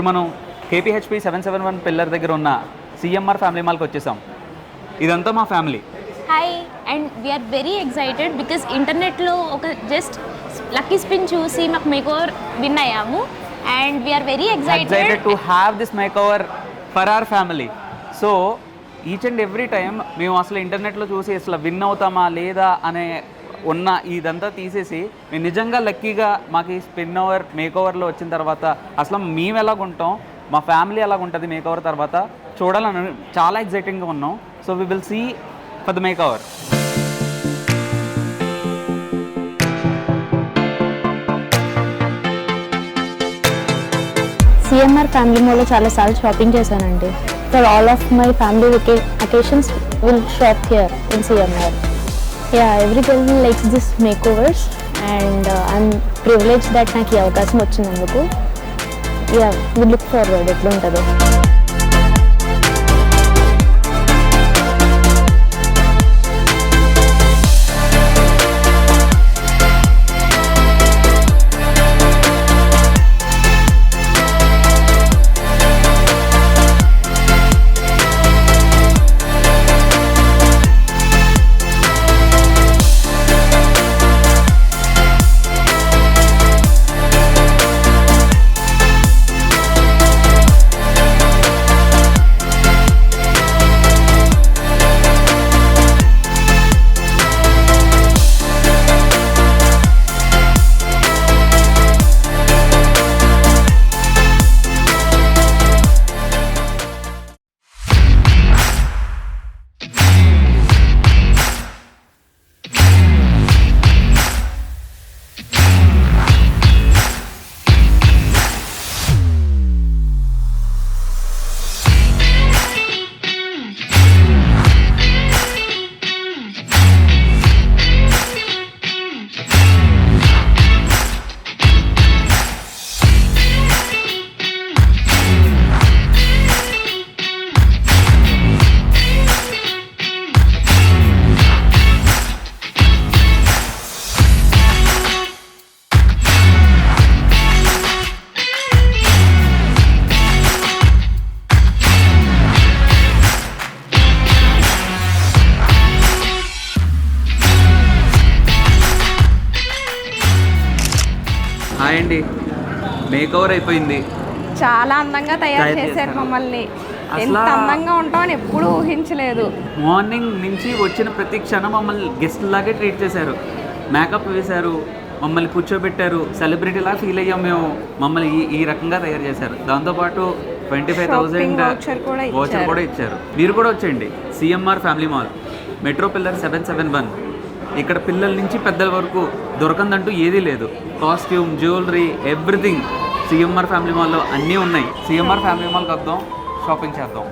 ఇప్పుడు మనం KPHP 771 pillar దగ్గర ఉన్న CMR ఫ్యామిలీ మాల్కి వచ్చేసాం. ఇదంతా మా family. Hi and we are very excited because ఇంటర్నెట్లో ఒక జస్ట్ లక్కీ స్పిన్ చూసి మాకు మేకోవర్ విన్ అయ్యాము and we are very excited to have this makeover for our family. So each and every time మేము అసలు ఇంటర్నెట్లో చూసి అసలు విన్ అవుతామా లేదా అనే ఉన్న ఇదంతా తీసేసి మేము నిజంగా లక్కీగా మాకు ఈ స్పిన్ ఓవర్ మేకోవర్లో వచ్చిన తర్వాత అసలు మేము ఎలాగుంటాం, మా ఫ్యామిలీ ఎలాగుంటుంది మేకోవర్ తర్వాత చూడాలని చాలా ఎక్సైటింగ్గా ఉన్నాం. So we will see for the makeover. CMR family మాల్లో చాలాసార్లు షాపింగ్ చేశానండి. For all of my family occasions will shop here in CMR. Every girl likes this makeovers and I'm privilege that నాకు ఈ అవకాశం వచ్చినందుకు. వి లుక్ ఫార్వర్డ్ ఎట్లా ఉంటుందో. Hi అండి, మేకోవర్ అయిపోయింది. చాలా అందంగా తయారు చేశారు మమ్మల్ని. ఎంత అందంగా ఉంటామని ఎప్పుడూ ఊహించలేదు. మార్నింగ్ నుంచి వచ్చిన ప్రతి క్షణం మమ్మల్ని గెస్ట్ లాగే ట్రీట్ చేశారు. మేకప్ వేశారు, మమ్మల్ని కూర్చోబెట్టారు, సెలబ్రిటీలా ఫీల్ అయ్యాం మేము. మమ్మల్ని ఈ రకంగా తయారు చేశారు. దాంతోపాటు 25,000 వోచర్ కూడా ఇచ్చారు. మీరు కూడా వచ్చేయండి CMR family mall, metro pillar 771. ఇక్కడ పిల్లల నుంచి పెద్దల వరకు దొరకందంటూ ఏదీ లేదు. Costume, jewellery, everything CMR family మాల్లో అన్నీ ఉన్నాయి. CMR ఫ్యామిలీ మాల్కి వద్దాం, షాపింగ్ చేద్దాం.